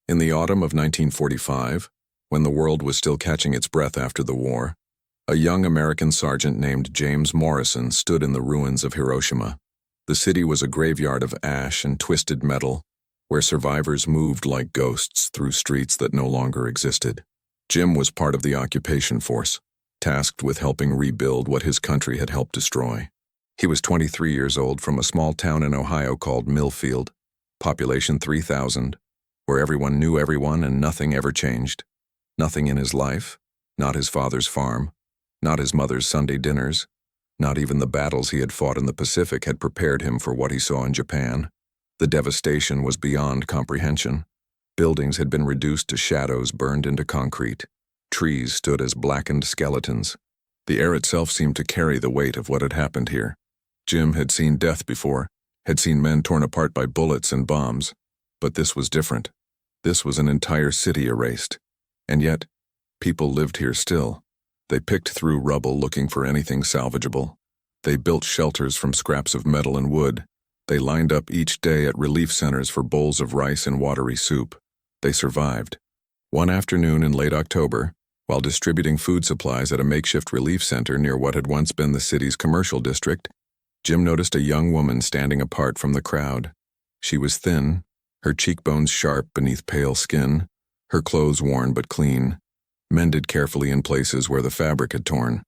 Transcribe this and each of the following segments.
In the autumn of 1945, when the world was still catching its breath after the war, a young American sergeant named James Morrison stood in the ruins of Hiroshima. The city was a graveyard of ash and twisted metal, where survivors moved like ghosts through streets that no longer existed. Jim was part of the occupation force, tasked with helping rebuild what his country had helped destroy. He was 23 years old from a small town in Ohio called Millfield, population 3,000, where everyone knew everyone and nothing ever changed. Nothing in his life, not his father's farm, not his mother's Sunday dinners, not even the battles he had fought in the Pacific had prepared him for what he saw in Japan. The devastation was beyond comprehension. Buildings had been reduced to shadows burned into concrete. Trees stood as blackened skeletons. The air itself seemed to carry the weight of what had happened here. Jim had seen death before, had seen men torn apart by bullets and bombs. But this was different. This was an entire city erased. And yet, people lived here still. They picked through rubble looking for anything salvageable. They built shelters from scraps of metal and wood. They lined up each day at relief centers for bowls of rice and watery soup. They survived. One afternoon in late October, while distributing food supplies at a makeshift relief center near what had once been the city's commercial district, Jim noticed a young woman standing apart from the crowd. She was thin, her cheekbones sharp beneath pale skin, her clothes worn but clean, mended carefully in places where the fabric had torn.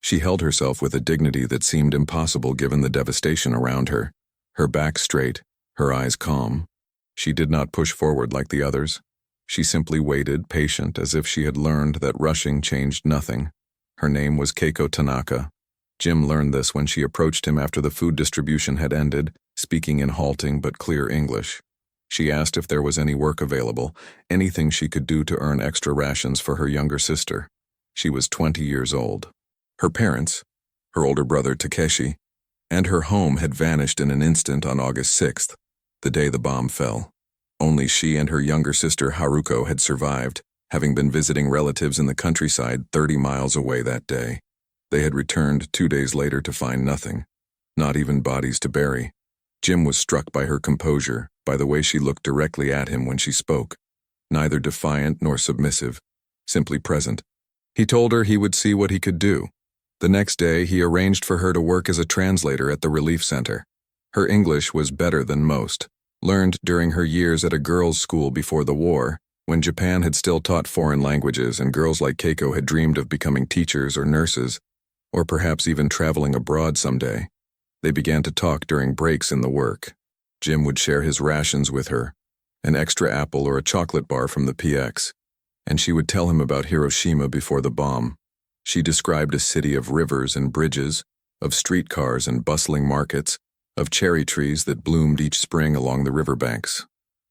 She held herself with a dignity that seemed impossible given the devastation around her, her back straight, her eyes calm. She did not push forward like the others. She simply waited, patient, as if she had learned that rushing changed nothing. Her name was Keiko Tanaka. Jim learned this when she approached him after the food distribution had ended, speaking in halting but clear English. She asked if there was any work available, anything she could do to earn extra rations for her younger sister. She was 20 years old. Her parents, her older brother Takeshi, and her home had vanished in an instant on August 6th, the day the bomb fell. Only she and her younger sister Haruko had survived, having been visiting relatives in the countryside 30 miles away that day. They had returned 2 days later to find nothing, not even bodies to bury. Jim was struck by her composure, by the way she looked directly at him when she spoke, neither defiant nor submissive, simply present. He told her he would see what he could do. The next day, he arranged for her to work as a translator at the relief center. Her English was better than most, learned during her years at a girls' school before the war, when Japan had still taught foreign languages and girls like Keiko had dreamed of becoming teachers or nurses, or perhaps even traveling abroad someday. They began to talk during breaks in the work. Jim would share his rations with her, an extra apple or a chocolate bar from the PX, and she would tell him about Hiroshima before the bomb. She described a city of rivers and bridges, of streetcars and bustling markets, of cherry trees that bloomed each spring along the riverbanks.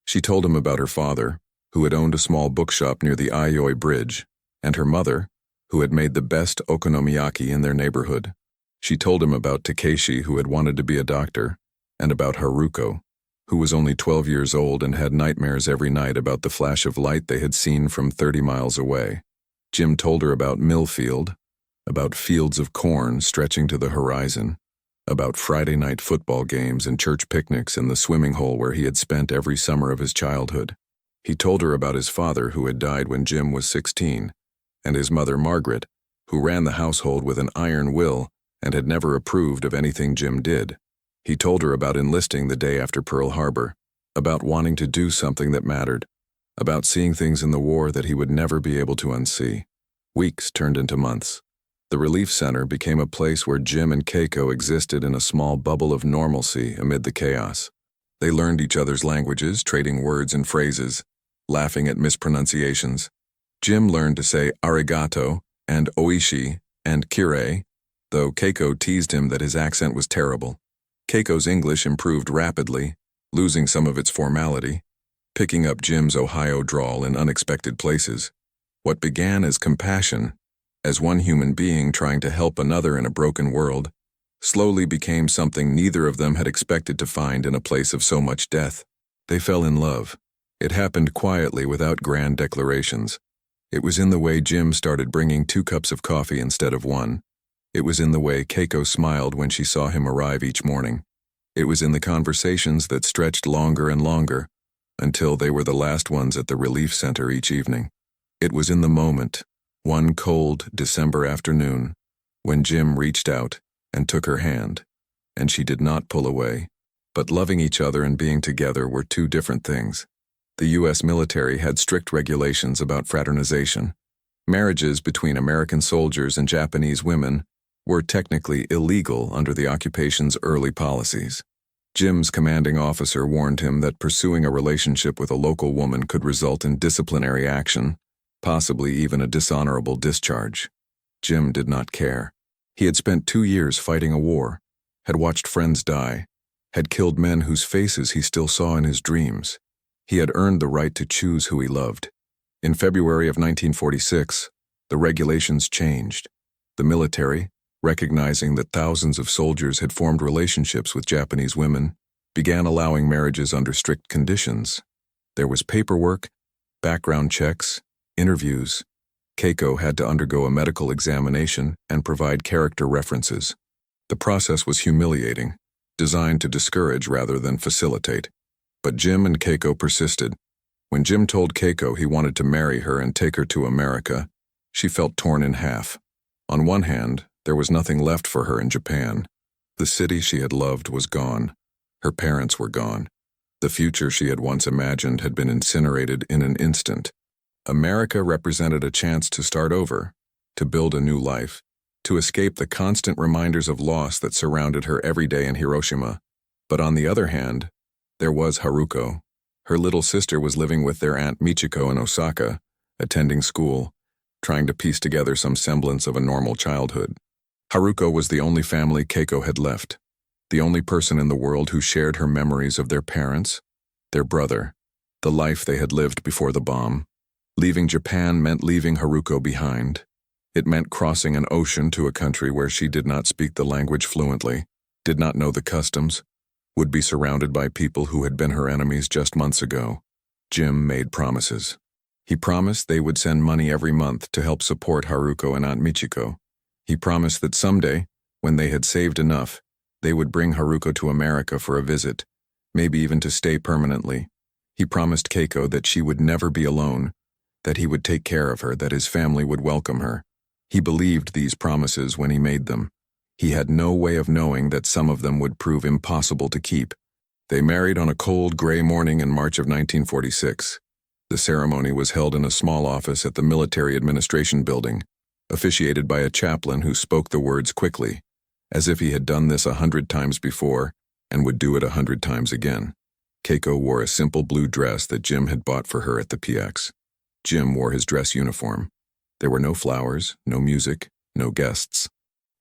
She told him about her father, who had owned a small bookshop near the Aioi Bridge, and her mother, who had made the best okonomiyaki in their neighborhood. She told him about Takeshi, who had wanted to be a doctor, and about Haruko, who was only 12 years old and had nightmares every night about the flash of light they had seen from 30 miles away. Jim told her about Millfield, about fields of corn stretching to the horizon, about Friday night football games and church picnics in the swimming hole where he had spent every summer of his childhood. He told her about his father, who had died when Jim was 16, and his mother Margaret, who ran the household with an iron will and had never approved of anything Jim did. He told her about enlisting the day after Pearl Harbor, about wanting to do something that mattered, about seeing things in the war that he would never be able to unsee. Weeks turned into months. The relief center became a place where Jim and Keiko existed in a small bubble of normalcy amid the chaos. They learned each other's languages, trading words and phrases, laughing at mispronunciations. Jim learned to say arigato and oishi and kirei, though Keiko teased him that his accent was terrible. Keiko's English improved rapidly, losing some of its formality, picking up Jim's Ohio drawl in unexpected places. What began as compassion, as one human being trying to help another in a broken world, slowly became something neither of them had expected to find in a place of so much death. They fell in love. It happened quietly without grand declarations. It was in the way Jim started bringing 2 cups of coffee instead of 1. It was in the way Keiko smiled when she saw him arrive each morning. It was in the conversations that stretched longer and longer, until they were the last ones at the relief center each evening. It was in the moment, one cold December afternoon, when Jim reached out and took her hand, and she did not pull away. But loving each other and being together were two different things. The U.S. military had strict regulations about fraternization. Marriages between American soldiers and Japanese women were technically illegal under the occupation's early policies. Jim's commanding officer warned him that pursuing a relationship with a local woman could result in disciplinary action, possibly even a dishonorable discharge. Jim did not care. He had spent 2 years fighting a war, had watched friends die, had killed men whose faces he still saw in his dreams. He had earned the right to choose who he loved. In February of 1946, the regulations changed. The military, recognizing that thousands of soldiers had formed relationships with Japanese women, began allowing marriages under strict conditions. There was paperwork, background checks, interviews. Keiko had to undergo a medical examination and provide character references. The process was humiliating, designed to discourage rather than facilitate. But Jim and Keiko persisted. When Jim told Keiko he wanted to marry her and take her to America, she felt torn in half. On one hand, there was nothing left for her in Japan. The city she had loved was gone. Her parents were gone. The future she had once imagined had been incinerated in an instant. America represented a chance to start over, to build a new life, to escape the constant reminders of loss that surrounded her every day in Hiroshima. But on the other hand, there was Haruko. Her little sister was living with their Aunt Michiko in Osaka, attending school, trying to piece together some semblance of a normal childhood. Haruko was the only family Keiko had left, the only person in the world who shared her memories of their parents, their brother, the life they had lived before the bomb. Leaving Japan meant leaving Haruko behind. It meant crossing an ocean to a country where she did not speak the language fluently, did not know the customs, would be surrounded by people who had been her enemies just months ago. Jim made promises. He promised they would send money every month to help support Haruko and Aunt Michiko. He promised that someday, when they had saved enough, they would bring Haruko to America for a visit, maybe even to stay permanently. He promised Keiko that she would never be alone, that he would take care of her, that his family would welcome her. He believed these promises when he made them. He had no way of knowing that some of them would prove impossible to keep. They married on a cold, gray morning in March of 1946. The ceremony was held in a small office at the Military Administration Building, officiated by a chaplain who spoke the words quickly, as if he had done this 100 times before and would do it 100 times again. Keiko wore a simple blue dress that Jim had bought for her at the PX. Jim wore his dress uniform. There were no flowers, no music, no guests.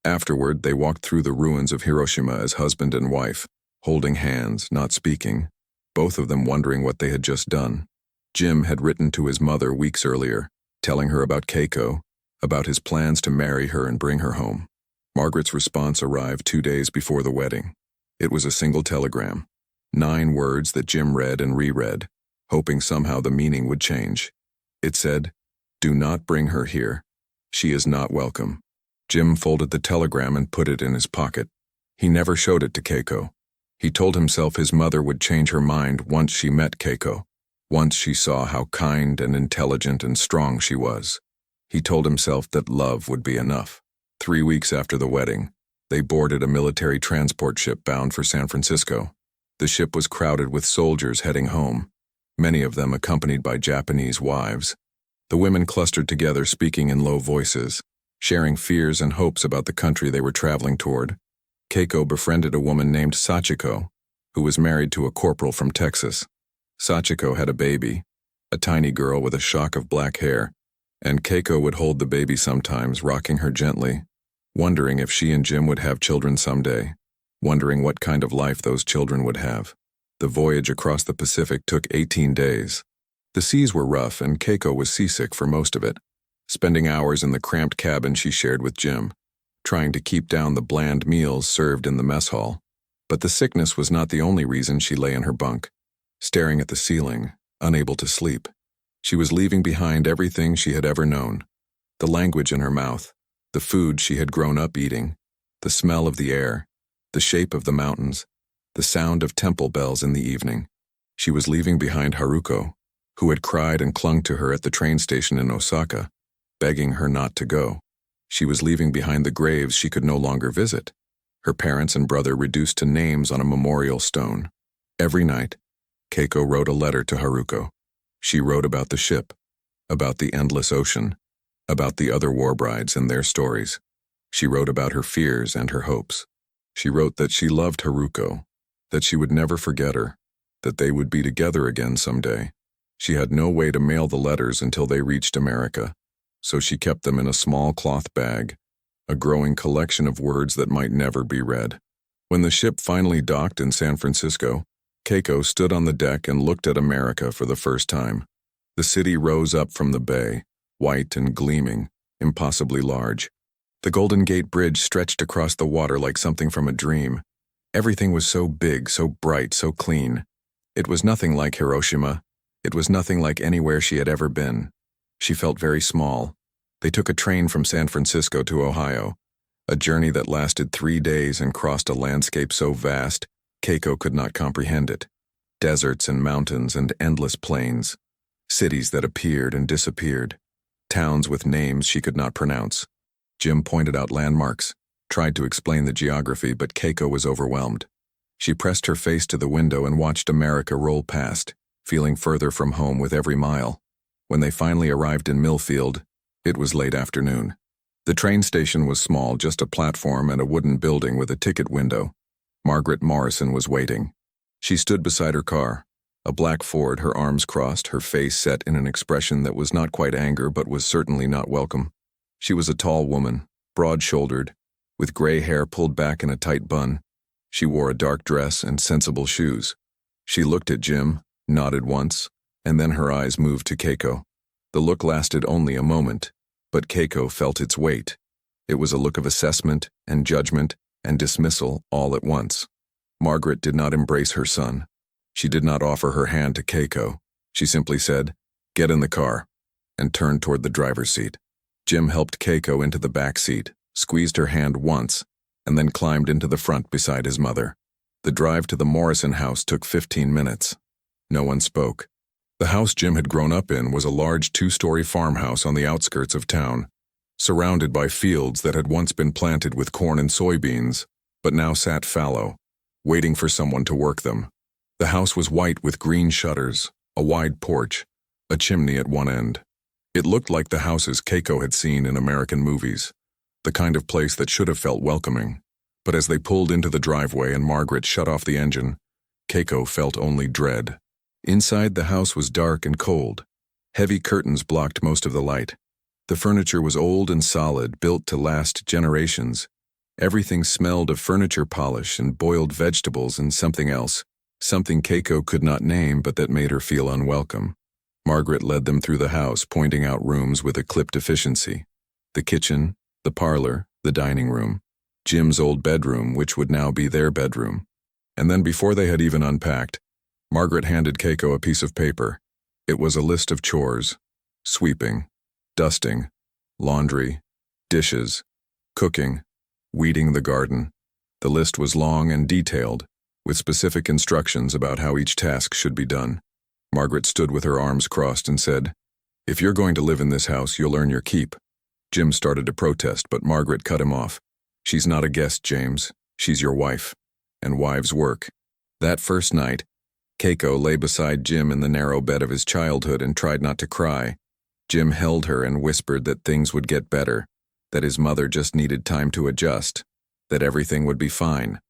Afterward, they walked through the ruins of Hiroshima as husband and wife, holding hands, not speaking, both of them wondering what they had just done. Jim had written to his mother weeks earlier, telling her about Keiko, about his plans to marry her and bring her home. Margaret's response arrived 2 days before the wedding. It was a single telegram, 9 words that Jim read and reread, hoping somehow the meaning would change. It said, "Do not bring her here. She is not welcome." Jim folded the telegram and put it in his pocket. He never showed it to Keiko. He told himself his mother would change her mind once she met Keiko, once she saw how kind and intelligent and strong she was. He told himself that love would be enough. 3 weeks after the wedding, they boarded a military transport ship bound for San Francisco. The ship was crowded with soldiers heading home, many of them accompanied by Japanese wives. The women clustered together, speaking in low voices, sharing fears and hopes about the country they were traveling toward. Keiko befriended a woman named Sachiko, who was married to a corporal from Texas. Sachiko had a baby, a tiny girl with a shock of black hair, and Keiko would hold the baby sometimes, rocking her gently, wondering if she and Jim would have children someday, wondering what kind of life those children would have. The voyage across the Pacific took 18 days. The seas were rough, and Keiko was seasick for most of it, spending hours in the cramped cabin she shared with Jim, trying to keep down the bland meals served in the mess hall. But the sickness was not the only reason she lay in her bunk, staring at the ceiling, unable to sleep. She was leaving behind everything she had ever known: the language in her mouth, the food she had grown up eating, the smell of the air, the shape of the mountains, the sound of temple bells in the evening. She was leaving behind Haruko, who had cried and clung to her at the train station in Osaka, begging her not to go. She was leaving behind the graves she could no longer visit, her parents and brother reduced to names on a memorial stone. Every night, Keiko wrote a letter to Haruko. She wrote about the ship, about the endless ocean, about the other war brides and their stories. She wrote about her fears and her hopes. She wrote that she loved Haruko, that she would never forget her, that they would be together again someday. She had no way to mail the letters until they reached America, so she kept them in a small cloth bag, a growing collection of words that might never be read. When the ship finally docked in San Francisco, Keiko stood on the deck and looked at America for the first time. The city rose up from the bay, white and gleaming, impossibly large. The Golden Gate Bridge stretched across the water like something from a dream. Everything was so big, so bright, so clean. It was nothing like Hiroshima. It was nothing like anywhere she had ever been. She felt very small. They took a train from San Francisco to Ohio, a journey that lasted 3 days and crossed a landscape so vast, Keiko could not comprehend it. Deserts and mountains and endless plains. Cities that appeared and disappeared. Towns with names she could not pronounce. Jim pointed out landmarks, tried to explain the geography, but Keiko was overwhelmed. She pressed her face to the window and watched America roll past, feeling further from home with every mile. When they finally arrived in Millfield, it was late afternoon. The train station was small, just a platform and a wooden building with a ticket window. Margaret Morrison was waiting. She stood beside her car, a black Ford, her arms crossed, her face set in an expression that was not quite anger but was certainly not welcome. She was a tall woman, broad-shouldered, with gray hair pulled back in a tight bun. She wore a dark dress and sensible shoes. She looked at Jim, nodded once, and then her eyes moved to Keiko. The look lasted only a moment, but Keiko felt its weight. It was a look of assessment and judgment and dismissal all at once. Margaret did not embrace her son. She did not offer her hand to Keiko. She simply said, "Get in the car," and turned toward the driver's seat. Jim helped Keiko into the back seat, squeezed her hand once, and then climbed into the front beside his mother. The drive to the Morrison house took 15 minutes. No one spoke. The house Jim had grown up in was a large 2-story farmhouse on the outskirts of town, surrounded by fields that had once been planted with corn and soybeans, but now sat fallow, waiting for someone to work them. The house was white with green shutters, a wide porch, a chimney at one end. It looked like the houses Keiko had seen in American movies, the kind of place that should have felt welcoming. But as they pulled into the driveway and Margaret shut off the engine, Keiko felt only dread. Inside, the house was dark and cold. Heavy curtains blocked most of the light. The furniture was old and solid, built to last generations. Everything smelled of furniture polish and boiled vegetables and something else, something Keiko could not name but that made her feel unwelcome. Margaret led them through the house, pointing out rooms with a clipped efficiency. The kitchen, the parlor, the dining room, Jim's old bedroom, which would now be their bedroom. And then before they had even unpacked, Margaret handed Keiko a piece of paper. It was a list of chores: sweeping, dusting, laundry, dishes, cooking, weeding the garden. The list was long and detailed, with specific instructions about how each task should be done. Margaret stood with her arms crossed and said, "If you're going to live in this house, you'll earn your keep." Jim started to protest, but Margaret cut him off. "She's not a guest, James. She's your wife. And wives work." That first night, Keiko lay beside Jim in the narrow bed of his childhood and tried not to cry. Jim held her and whispered that things would get better, that his mother just needed time to adjust, that everything would be fine.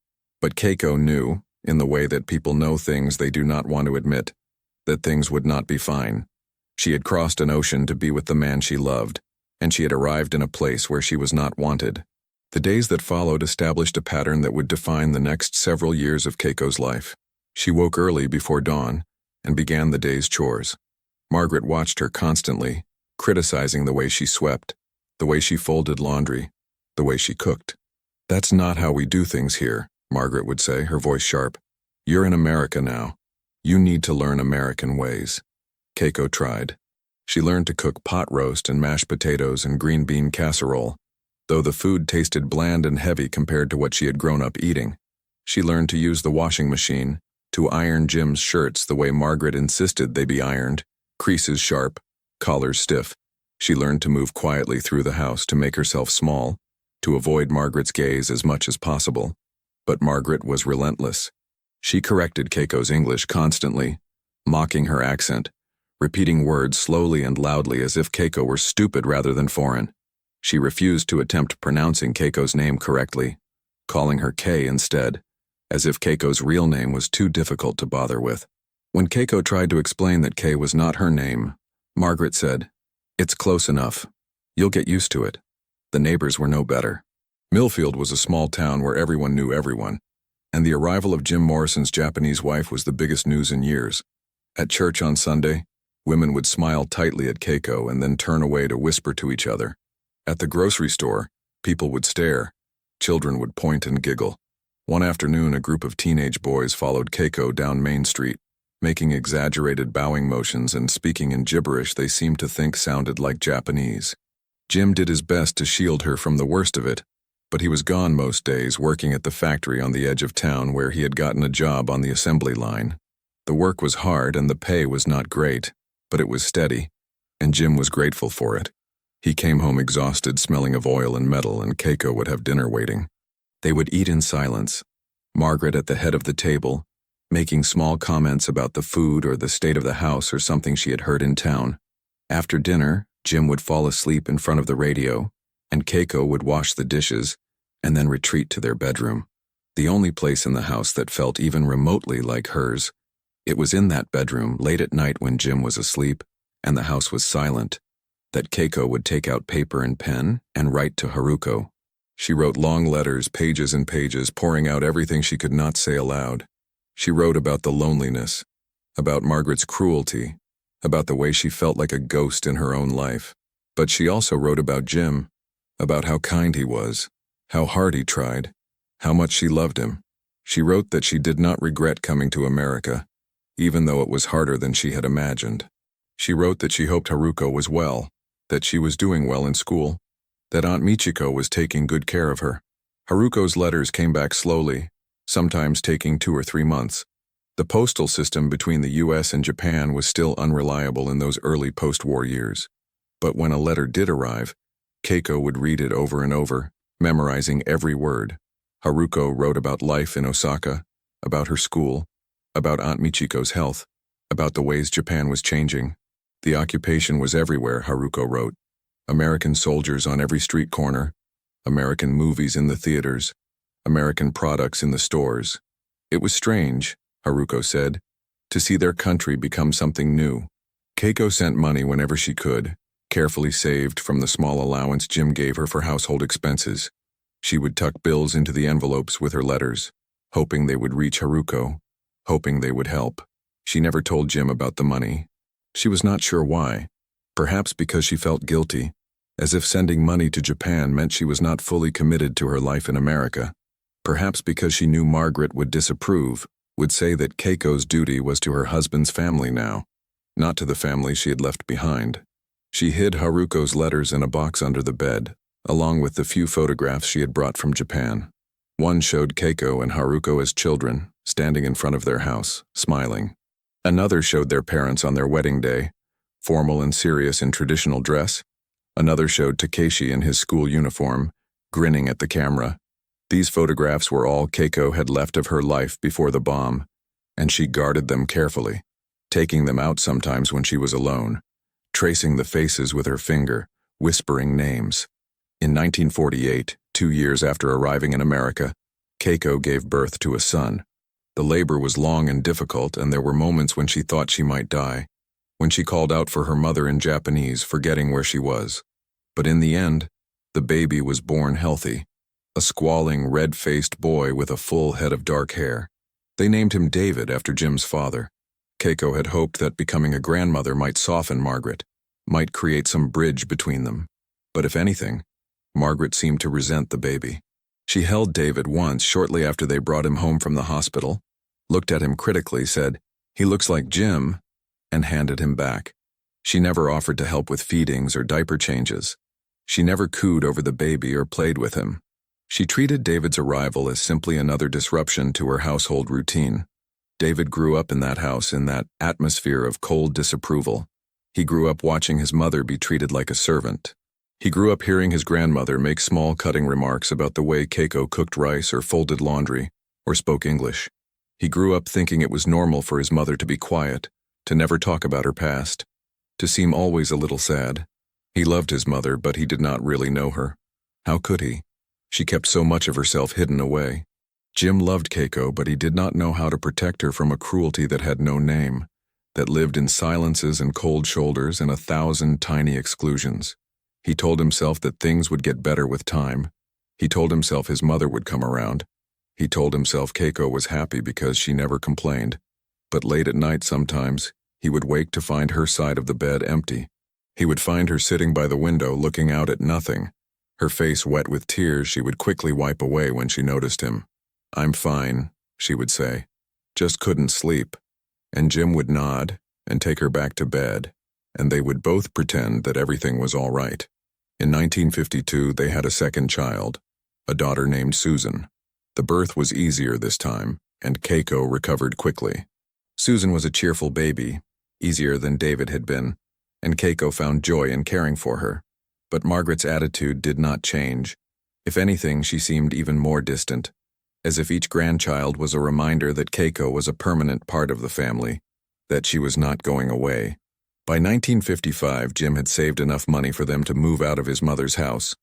But Keiko knew, in the way that people know things they do not want to admit, that things would not be fine. She had crossed an ocean to be with the man she loved, and she had arrived in a place where she was not wanted. The days that followed established a pattern that would define the next several years of Keiko's life. She woke early before dawn and began the day's chores. Margaret watched her constantly, criticizing the way she swept, the way she folded laundry, the way she cooked. "That's not how we do things here," Margaret would say, her voice sharp. "You're in America now. You need to learn American ways." Keiko tried. She learned to cook pot roast and mashed potatoes and green bean casserole, though the food tasted bland and heavy compared to what she had grown up eating. She learned to use the washing machine, to iron Jim's shirts the way Margaret insisted they be ironed, creases sharp, collars stiff. She learned to move quietly through the house to make herself small, to avoid Margaret's gaze as much as possible. But Margaret was relentless. She corrected Keiko's English constantly, mocking her accent, repeating words slowly and loudly as if Keiko were stupid rather than foreign. She refused to attempt pronouncing Keiko's name correctly, calling her Kay instead, as if Keiko's real name was too difficult to bother with. When Keiko tried to explain that Kay was not her name, Margaret said, "It's close enough. You'll get used to it." The neighbors were no better. Millfield was a small town where everyone knew everyone, and the arrival of Jim Morrison's Japanese wife was the biggest news in years. At church on Sunday, women would smile tightly at Keiko and then turn away to whisper to each other. At the grocery store, people would stare. Children would point and giggle. One afternoon, a group of teenage boys followed Keiko down Main Street, making exaggerated bowing motions and speaking in gibberish they seemed to think sounded like Japanese. Jim did his best to shield her from the worst of it, but he was gone most days working at the factory on the edge of town where he had gotten a job on the assembly line. The work was hard and the pay was not great, but it was steady, and Jim was grateful for it. He came home exhausted, smelling of oil and metal, and Keiko would have dinner waiting. They would eat in silence, Margaret at the head of the table, making small comments about the food or the state of the house or something she had heard in town. After dinner, Jim would fall asleep in front of the radio, and Keiko would wash the dishes and then retreat to their bedroom, the only place in the house that felt even remotely like hers. It was in that bedroom, late at night when Jim was asleep and the house was silent, that Keiko would take out paper and pen and write to Haruko. She wrote long letters, pages and pages, pouring out everything she could not say aloud. She wrote about the loneliness, about Margaret's cruelty, about the way she felt like a ghost in her own life. But she also wrote about Jim, about how kind he was, how hard he tried, how much she loved him. She wrote that she did not regret coming to America, even though it was harder than she had imagined. She wrote that she hoped Haruko was well, that she was doing well in school, that Aunt Michiko was taking good care of her. Haruko's letters came back slowly, sometimes taking 2 or 3 months. The postal system between the US and Japan was still unreliable in those early post-war years. But when a letter did arrive, Keiko would read it over and over, memorizing every word. Haruko wrote about life in Osaka, about her school, about Aunt Michiko's health, about the ways Japan was changing. The occupation was everywhere, Haruko wrote. American soldiers on every street corner, American movies in the theaters, American products in the stores. It was strange, Haruko said, to see their country become something new. Keiko sent money whenever she could, carefully saved from the small allowance Jim gave her for household expenses. She would tuck bills into the envelopes with her letters, hoping they would reach Haruko, hoping they would help. She never told Jim about the money. She was not sure why. Perhaps because she felt guilty, as if sending money to Japan meant she was not fully committed to her life in America. Perhaps because she knew Margaret would disapprove, would say that Keiko's duty was to her husband's family now, not to the family she had left behind. She hid Haruko's letters in a box under the bed, along with the few photographs she had brought from Japan. One showed Keiko and Haruko as children, standing in front of their house, smiling. Another showed their parents on their wedding day, formal and serious in traditional dress. Another showed Takeshi in his school uniform, grinning at the camera. These photographs were all Keiko had left of her life before the bomb, and she guarded them carefully, taking them out sometimes when she was alone, tracing the faces with her finger, whispering names. In 1948, 2 years after arriving in America, Keiko gave birth to a son. The labor was long and difficult, and there were moments when she thought she might die, when she called out for her mother in Japanese, forgetting where she was. But in the end, the baby was born healthy, a squalling, red-faced boy with a full head of dark hair. They named him David after Jim's father. Keiko had hoped that becoming a grandmother might soften Margaret, might create some bridge between them. But if anything, Margaret seemed to resent the baby. She held David once shortly after they brought him home from the hospital, looked at him critically, said, "He looks like Jim," and handed him back. She never offered to help with feedings or diaper changes. She never cooed over the baby or played with him. She treated David's arrival as simply another disruption to her household routine. David grew up in that house, in that atmosphere of cold disapproval. He grew up watching his mother be treated like a servant. He grew up hearing his grandmother make small cutting remarks about the way Keiko cooked rice or folded laundry or spoke English. He grew up thinking it was normal for his mother to be quiet, to never talk about her past, to seem always a little sad. He loved his mother, but he did not really know her. How could he? She kept so much of herself hidden away. Jim loved Keiko, but he did not know how to protect her from a cruelty that had no name, that lived in silences and cold shoulders and 1,000 tiny exclusions. He told himself that things would get better with time. He told himself his mother would come around. He told himself Keiko was happy because she never complained. But late at night sometimes, he would wake to find her side of the bed empty. He would find her sitting by the window looking out at nothing. Her face wet with tears she would quickly wipe away when she noticed him. "I'm fine," she would say. "Just couldn't sleep." And Jim would nod and take her back to bed, and they would both pretend that everything was all right. In 1952, they had a second child, a daughter named Susan. The birth was easier this time, and Keiko recovered quickly. Susan was a cheerful baby, easier than David had been, and Keiko found joy in caring for her. But Margaret's attitude did not change. If anything, she seemed even more distant, as if each grandchild was a reminder that Keiko was a permanent part of the family, that she was not going away. By 1955, Jim had saved enough money for them to move out of his mother's house.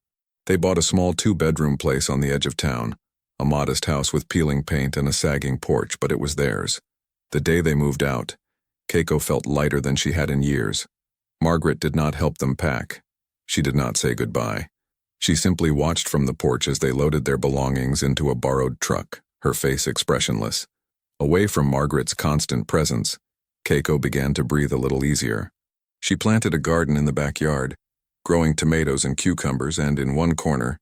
They bought a small 2-bedroom place on the edge of town, a modest house with peeling paint and a sagging porch, but it was theirs. The day they moved out, Keiko felt lighter than she had in years. Margaret did not help them pack. She did not say goodbye. She simply watched from the porch as they loaded their belongings into a borrowed truck, her face expressionless. Away from Margaret's constant presence, Keiko began to breathe a little easier. She planted a garden in the backyard, growing tomatoes and cucumbers, and in one corner,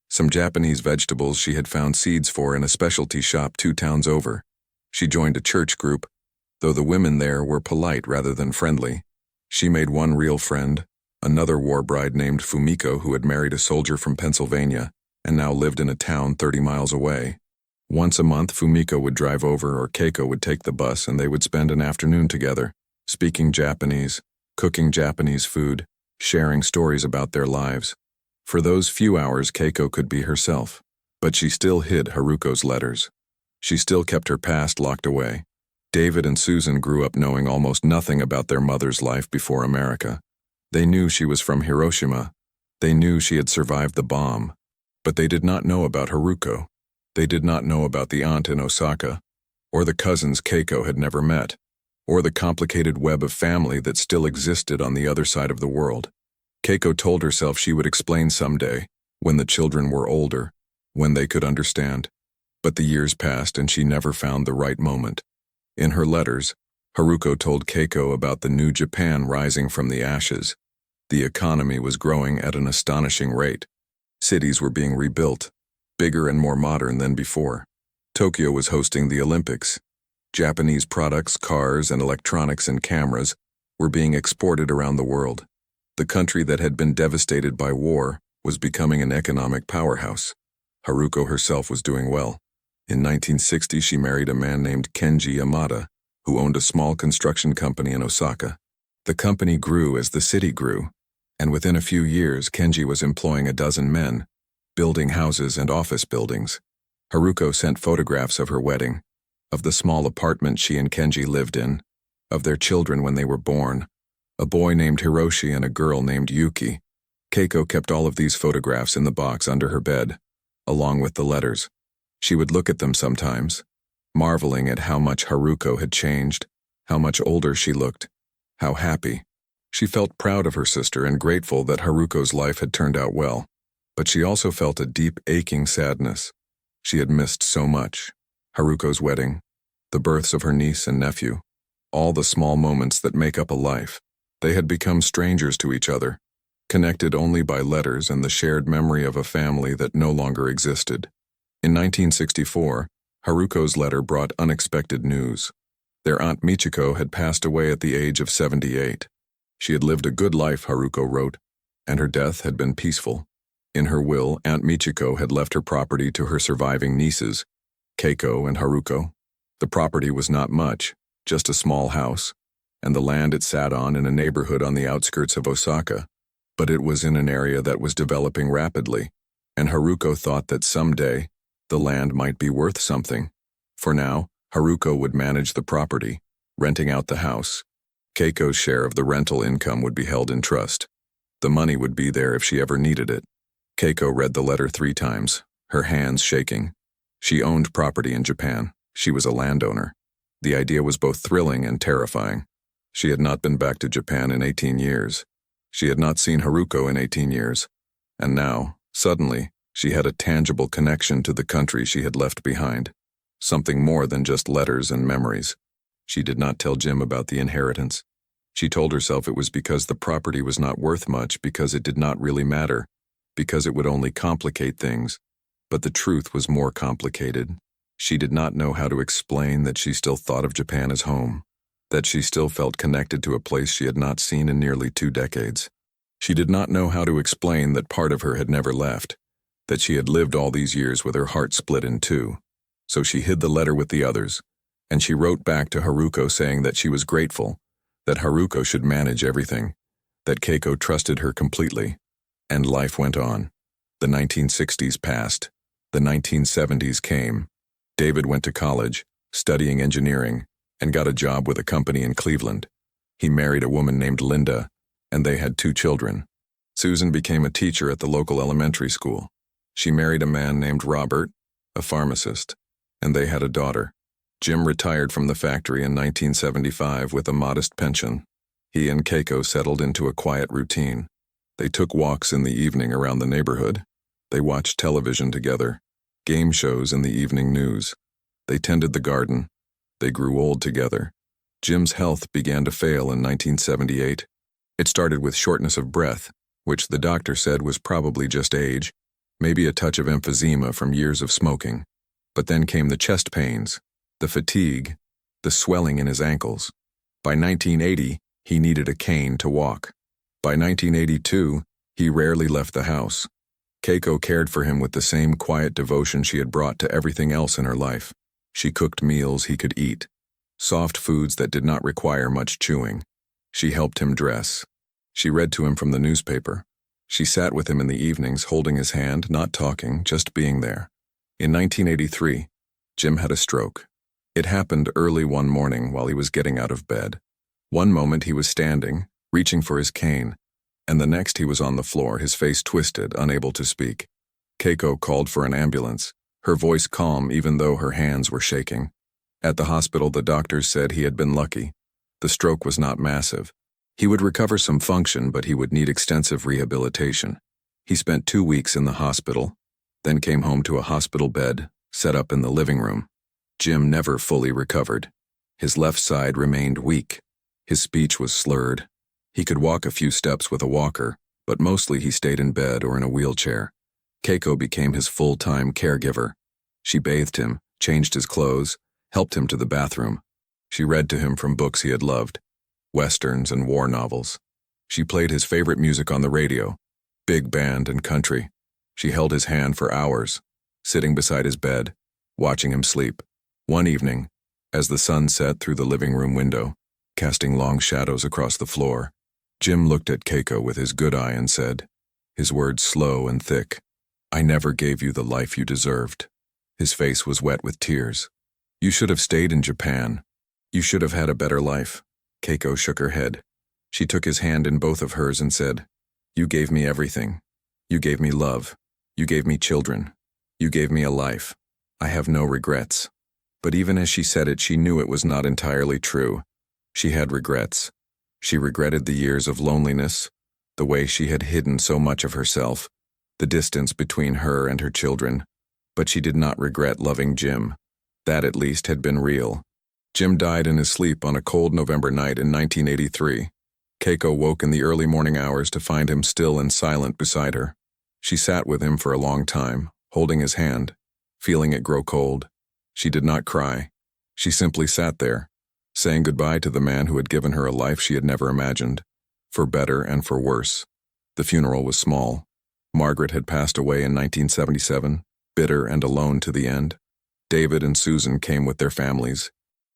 some Japanese vegetables she had found seeds for in a specialty shop 2 towns over. She joined a church group, though the women there were polite rather than friendly. She made one real friend, another war bride named Fumiko who had married a soldier from Pennsylvania and now lived in a town 30 miles away. Once a month, Fumiko would drive over or Keiko would take the bus and they would spend an afternoon together, speaking Japanese, cooking Japanese food, sharing stories about their lives. For those few hours, Keiko could be herself, but she still hid Haruko's letters. She still kept her past locked away. David and Susan grew up knowing almost nothing about their mother's life before America. They knew she was from Hiroshima. They knew she had survived the bomb. But they did not know about Haruko. They did not know about the aunt in Osaka, or the cousins Keiko had never met, or the complicated web of family that still existed on the other side of the world. Keiko told herself she would explain someday, when the children were older, when they could understand. But the years passed and she never found the right moment. In her letters, Haruko told Keiko about the new Japan rising from the ashes. The economy was growing at an astonishing rate. Cities were being rebuilt, bigger and more modern than before. Tokyo was hosting the Olympics. Japanese products, cars, and electronics and cameras were being exported around the world. The country that had been devastated by war was becoming an economic powerhouse. Haruko herself was doing well. In 1960, she married a man named Kenji Yamada, who owned a small construction company in Osaka. The company grew as the city grew, and within a few years, Kenji was employing 12 men, building houses and office buildings. Haruko sent photographs of her wedding, of the small apartment she and Kenji lived in, of their children when they were born, a boy named Hiroshi and a girl named Yuki. Keiko kept all of these photographs in the box under her bed, along with the letters. She would look at them sometimes, marveling at how much Haruko had changed, how much older she looked, how happy. She felt proud of her sister and grateful that Haruko's life had turned out well, but she also felt a deep, aching sadness. She had missed so much: Haruko's wedding, the births of her niece and nephew, all the small moments that make up a life. They had become strangers to each other, connected only by letters and the shared memory of a family that no longer existed. In 1964, Haruko's letter brought unexpected news. Their Aunt Michiko had passed away at the age of 78. She had lived a good life, Haruko wrote, and her death had been peaceful. In her will, Aunt Michiko had left her property to her surviving nieces, Keiko and Haruko. The property was not much, just a small house, and the land it sat on in a neighborhood on the outskirts of Osaka, but it was in an area that was developing rapidly, and Haruko thought that someday the land might be worth something. For now, Haruko would manage the property, renting out the house. Keiko's share of the rental income would be held in trust. The money would be there if she ever needed it. Keiko read the letter 3 times, her hands shaking. She owned property in Japan. She was a landowner. The idea was both thrilling and terrifying. She had not been back to Japan in 18 years. She had not seen Haruko in 18 years. And now, suddenly, she had a tangible connection to the country she had left behind. Something more than just letters and memories. She did not tell Jim about the inheritance. She told herself it was because the property was not worth much, because it did not really matter, because it would only complicate things. But the truth was more complicated. She did not know how to explain that she still thought of Japan as home, that she still felt connected to a place she had not seen in nearly 2 decades. She did not know how to explain that part of her had never left, that she had lived all these years with her heart split in 2. So she hid the letter with the others, and she wrote back to Haruko saying that she was grateful, that Haruko should manage everything, that Keiko trusted her completely. And life went on. The 1960s passed. The 1970s came. David went to college, studying engineering, and got a job with a company in Cleveland. He married a woman named Linda, and they had 2 children. Susan became a teacher at the local elementary school. She married a man named Robert, a pharmacist, and they had a daughter. Jim retired from the factory in 1975 with a modest pension. He and Keiko settled into a quiet routine. They took walks in the evening around the neighborhood. They watched television together, game shows in the evening news. They tended the garden. They grew old together. Jim's health began to fail in 1978. It started with shortness of breath, which the doctor said was probably just age, maybe a touch of emphysema from years of smoking. But then came the chest pains, the fatigue, the swelling in his ankles. By 1980, he needed a cane to walk. By 1982, he rarely left the house. Keiko cared for him with the same quiet devotion she had brought to everything else in her life. She cooked meals he could eat, soft foods that did not require much chewing. She helped him dress. She read to him from the newspaper. She sat with him in the evenings, holding his hand, not talking, just being there. In 1983, Jim had a stroke. It happened early one morning while he was getting out of bed. One moment he was standing, reaching for his cane, and the next he was on the floor, his face twisted, unable to speak. Keiko called for an ambulance, her voice calm even though her hands were shaking. At the hospital, the doctors said he had been lucky. The stroke was not massive. He would recover some function, but he would need extensive rehabilitation. He spent 2 weeks in the hospital, then came home to a hospital bed, set up in the living room. Jim never fully recovered. His left side remained weak. His speech was slurred. He could walk a few steps with a walker, but mostly he stayed in bed or in a wheelchair. Keiko became his full-time caregiver. She bathed him, changed his clothes, helped him to the bathroom. She read to him from books he had loved, westerns and war novels. She played his favorite music on the radio, big band and country. She held his hand for hours, sitting beside his bed, watching him sleep. One evening, as the sun set through the living room window, casting long shadows across the floor, Jim looked at Keiko with his good eye and said, his words slow and thick, "I never gave you the life you deserved." His face was wet with tears. "You should have stayed in Japan. You should have had a better life." Keiko shook her head. She took his hand in both of hers and said, "You gave me everything. You gave me love. You gave me children. You gave me a life. I have no regrets." But even as she said it, she knew it was not entirely true. She had regrets. She regretted the years of loneliness, the way she had hidden so much of herself, the distance between her and her children. But she did not regret loving Jim. That at least had been real. Jim died in his sleep on a cold November night in 1983. Keiko woke in the early morning hours to find him still and silent beside her. She sat with him for a long time, holding his hand, feeling it grow cold. She did not cry. She simply sat there, saying goodbye to the man who had given her a life she had never imagined, for better and for worse. The funeral was small. Margaret had passed away in 1977, bitter and alone to the end. David and Susan came with their families.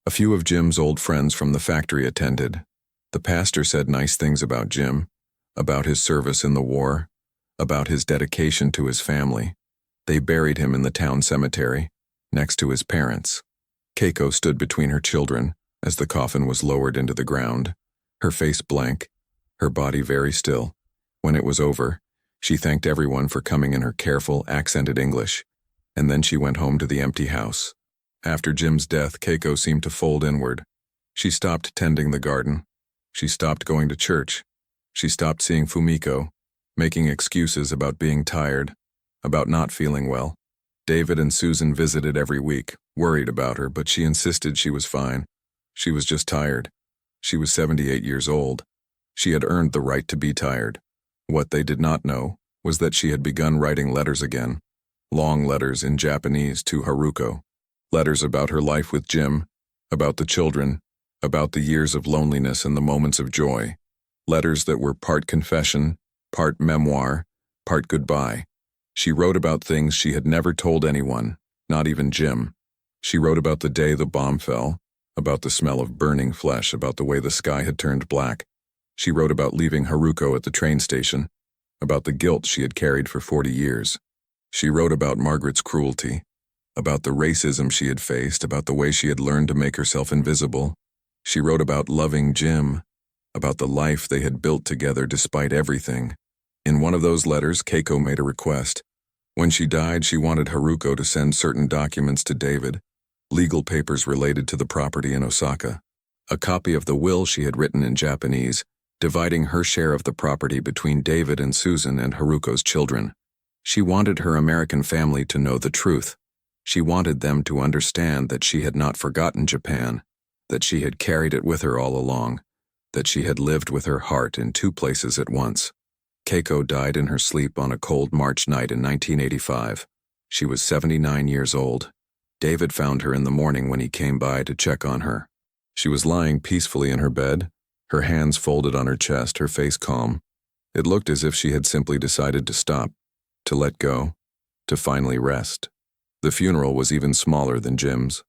A few of Jim's old friends from the factory attended. The pastor said nice things about Jim, about his service in the war, about his dedication to his family. They buried him in the town cemetery, next to his parents. Keiko stood between her children as the coffin was lowered into the ground, her face blank, her body very still. When it was over, she thanked everyone for coming in her careful, accented English, and then she went home to the empty house. After Jim's death, Keiko seemed to fold inward. She stopped tending the garden. She stopped going to church. She stopped seeing Fumiko, making excuses about being tired, about not feeling well. David and Susan visited every week, worried about her, but she insisted she was fine. She was just tired. She was 78 years old. She had earned the right to be tired. What they did not know was that she had begun writing letters again, long letters in Japanese to Haruko. Letters about her life with Jim, about the children, about the years of loneliness and the moments of joy. Letters that were part confession, part memoir, part goodbye. She wrote about things she had never told anyone, not even Jim. She wrote about the day the bomb fell, about the smell of burning flesh, about the way the sky had turned black. She wrote about leaving Haruko at the train station, about the guilt she had carried for 40 years. She wrote about Margaret's cruelty, about the racism she had faced, about the way she had learned to make herself invisible. She wrote about loving Jim, about the life they had built together despite everything. In one of those letters, Keiko made a request. When she died, she wanted Haruko to send certain documents to David, legal papers related to the property in Osaka, a copy of the will she had written in Japanese, dividing her share of the property between David and Susan and Haruko's children. She wanted her American family to know the truth. She wanted them to understand that she had not forgotten Japan, that she had carried it with her all along, that she had lived with her heart in two places at once. Keiko died in her sleep on a cold March night in 1985. She was 79 years old. David found her in the morning when he came by to check on her. She was lying peacefully in her bed, her hands folded on her chest, her face calm. It looked as if she had simply decided to stop, to let go, to finally rest. The funeral was even smaller than Jim's.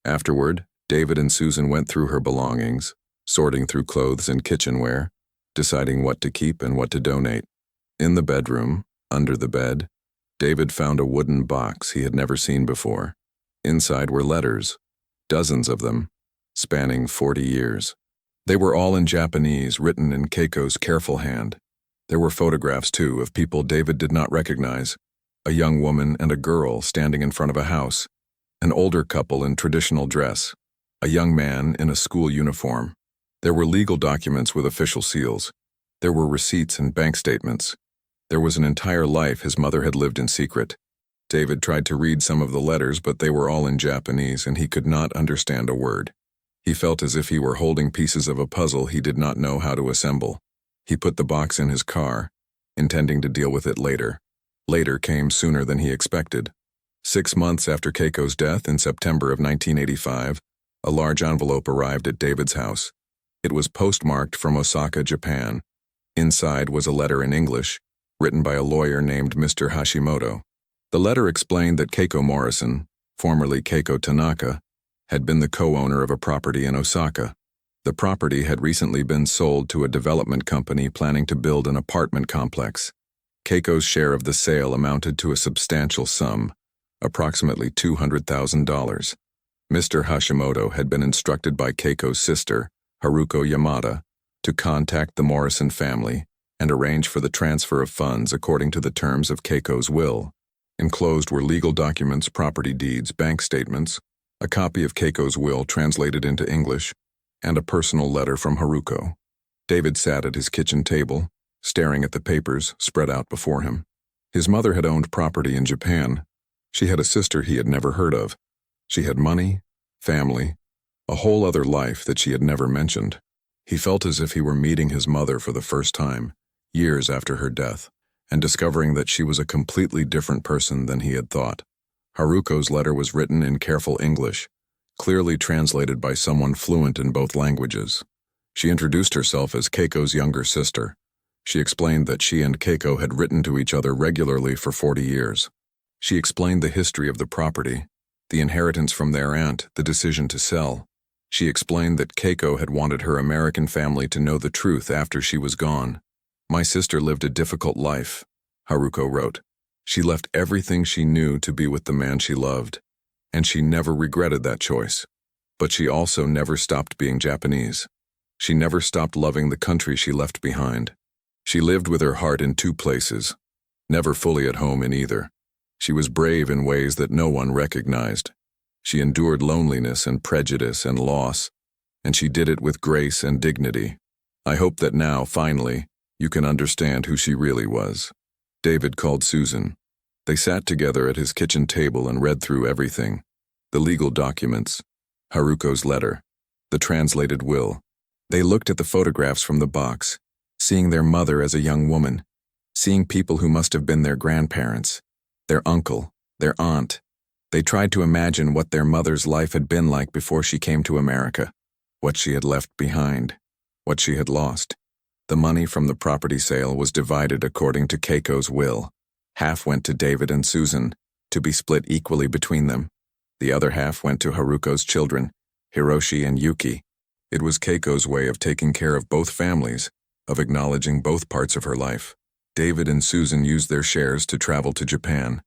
Afterward, David and Susan went through her belongings, sorting through clothes and kitchenware, deciding what to keep and what to donate. In the bedroom, under the bed, David found a wooden box he had never seen before. Inside were letters, dozens of them, spanning 40 years. They were all in Japanese, written in Keiko's careful hand. There were photographs, too, of people David did not recognize, a young woman and a girl standing in front of a house, an older couple in traditional dress, a young man in a school uniform. There were legal documents with official seals. There were receipts and bank statements. There was an entire life his mother had lived in secret. David tried to read some of the letters, but they were all in Japanese, and he could not understand a word. He felt as if he were holding pieces of a puzzle he did not know how to assemble. He put the box in his car, intending to deal with it later. Later came sooner than he expected. 6 months after Keiko's death in September of 1985, a large envelope arrived at David's house. It was postmarked from Osaka, Japan. Inside was a letter in English, written by a lawyer named Mr. Hashimoto. The letter explained that Keiko Morrison, formerly Keiko Tanaka, had been the co-owner of a property in Osaka. The property had recently been sold to a development company planning to build an apartment complex. Keiko's share of the sale amounted to a substantial sum, approximately $200,000. Mr. Hashimoto had been instructed by Keiko's sister, Haruko Yamada, to contact the Morrison family and arrange for the transfer of funds according to the terms of Keiko's will. Enclosed were legal documents, property deeds, bank statements, a copy of Keiko's will translated into English, and a personal letter from Haruko. David sat at his kitchen table, staring at the papers spread out before him. His mother had owned property in Japan. She had a sister he had never heard of. She had money, family, a whole other life that she had never mentioned. He felt as if he were meeting his mother for the first time, years after her death, and discovering that she was a completely different person than he had thought. Haruko's letter was written in careful English, clearly translated by someone fluent in both languages. She introduced herself as Keiko's younger sister. She explained that she and Keiko had written to each other regularly for 40 years. She explained the history of the property, The inheritance from their aunt, the decision to sell. She explained that Keiko had wanted her American family to know the truth after she was gone. "My sister lived a difficult life," Haruko wrote. "She left everything she knew to be with the man she loved, and she never regretted that choice. But she also never stopped being Japanese. She never stopped loving the country she left behind. She lived with her heart in two places, never fully at home in either. She was brave in ways that no one recognized. She endured loneliness and prejudice and loss, and she did it with grace and dignity. I hope that now, finally, you can understand who she really was." David called Susan. They sat together at his kitchen table and read through everything. The legal documents, Haruko's letter, the translated will. They looked at the photographs from the box, seeing their mother as a young woman, seeing people who must have been their grandparents, their uncle, their aunt. They tried to imagine what their mother's life had been like before she came to America, what she had left behind, what she had lost. The money from the property sale was divided according to Keiko's will. Half went to David and Susan, to be split equally between them. The other half went to Haruko's children, Hiroshi and Yuki. It was Keiko's way of taking care of both families, of acknowledging both parts of her life. David and Susan used their shares to travel to Japan.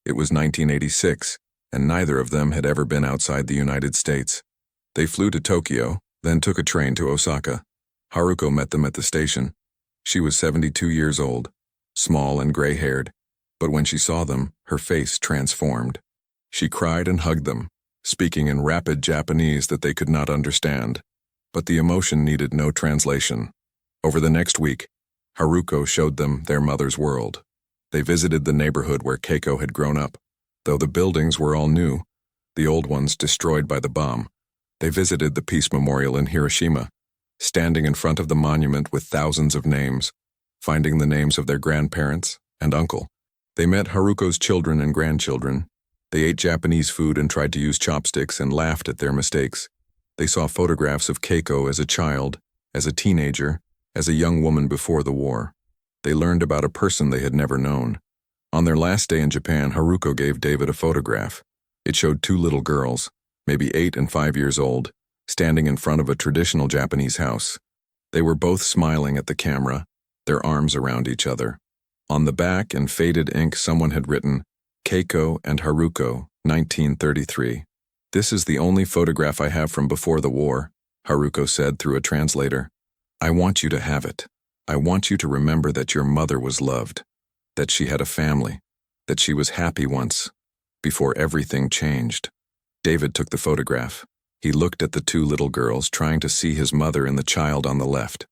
It was 1986, and neither of them had ever been outside the United States. They flew to Tokyo, then took a train to Osaka. Haruko met them at the station. She was 72 years old, small and gray-haired, but when she saw them, her face transformed. She cried and hugged them, speaking in rapid Japanese that they could not understand. But the emotion needed no translation. Over the next week, Haruko showed them their mother's world. They visited the neighborhood where Keiko had grown up. Though the buildings were all new, the old ones destroyed by the bomb. They visited the Peace Memorial in Hiroshima, standing in front of the monument with thousands of names, finding the names of their grandparents and uncle. They met Haruko's children and grandchildren. They ate Japanese food and tried to use chopsticks and laughed at their mistakes. They saw photographs of Keiko as a child, as a teenager, as a young woman before the war. They learned about a person they had never known. On their last day in Japan, Haruko gave David a photograph. It showed two little girls, maybe 8 and 5 years old, standing in front of a traditional Japanese house. They were both smiling at the camera, their arms around each other. On the back, in faded ink, someone had written, "Keiko and Haruko, 1933. "This is the only photograph I have from before the war," Haruko said through a translator. "I want you to have it. I want you to remember that your mother was loved, that she had a family, that she was happy once, before everything changed." David took the photograph. He looked at the two little girls, trying to see his mother in the child on the left.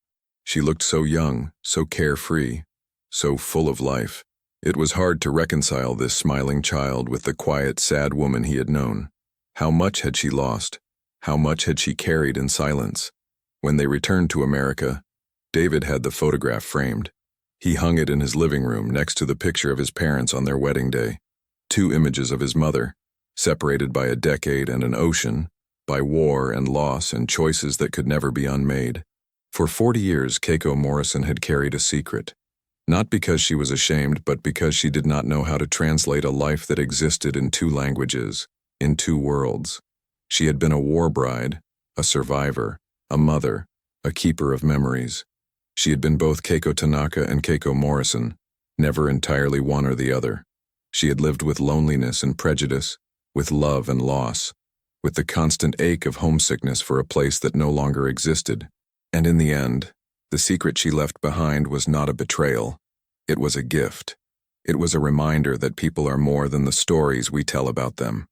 She looked so young, so carefree, so full of life. It was hard to reconcile this smiling child with the quiet, sad woman he had known. How much had she lost? How much had she carried in silence? When they returned to America, David had the photograph framed. He hung it in his living room next to the picture of his parents on their wedding day. Two images of his mother, separated by a decade and an ocean, by war and loss and choices that could never be unmade. For 40 years, Keiko Morrison had carried a secret. Not because she was ashamed, but because she did not know how to translate a life that existed in two languages, in two worlds. She had been a war bride, a survivor, a mother, a keeper of memories. She had been both Keiko Tanaka and Keiko Morrison, never entirely one or the other. She had lived with loneliness and prejudice, with love and loss, with the constant ache of homesickness for a place that no longer existed. And in the end, the secret she left behind was not a betrayal. It was a gift. It was a reminder that people are more than the stories we tell about them,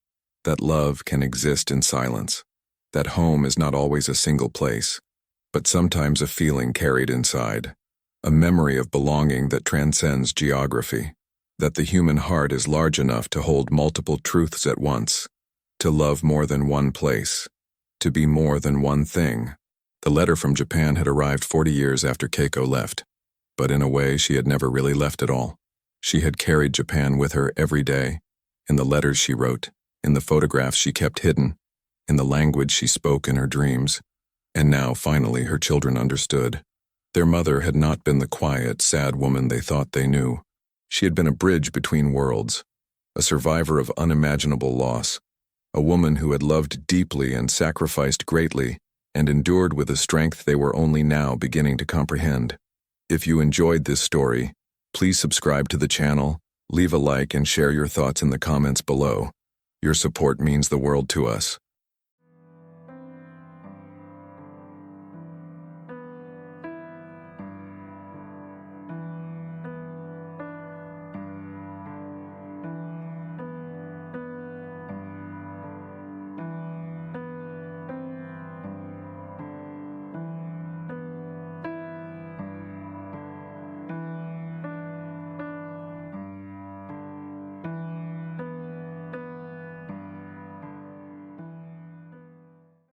that love can exist in silence, that home is not always a single place, but sometimes a feeling carried inside, a memory of belonging that transcends geography, that the human heart is large enough to hold multiple truths at once, to love more than one place, to be more than one thing. The letter from Japan had arrived 40 years after Keiko left, but in a way she had never really left at all. She had carried Japan with her every day, in the letters she wrote, in the photographs she kept hidden, in the language she spoke in her dreams. And now, finally, her children understood. Their mother had not been the quiet, sad woman they thought they knew. She had been a bridge between worlds, a survivor of unimaginable loss, a woman who had loved deeply and sacrificed greatly, and endured with a strength they were only now beginning to comprehend. If you enjoyed this story, please subscribe to the channel, leave a like and share your thoughts in the comments below. Your support means the world to us.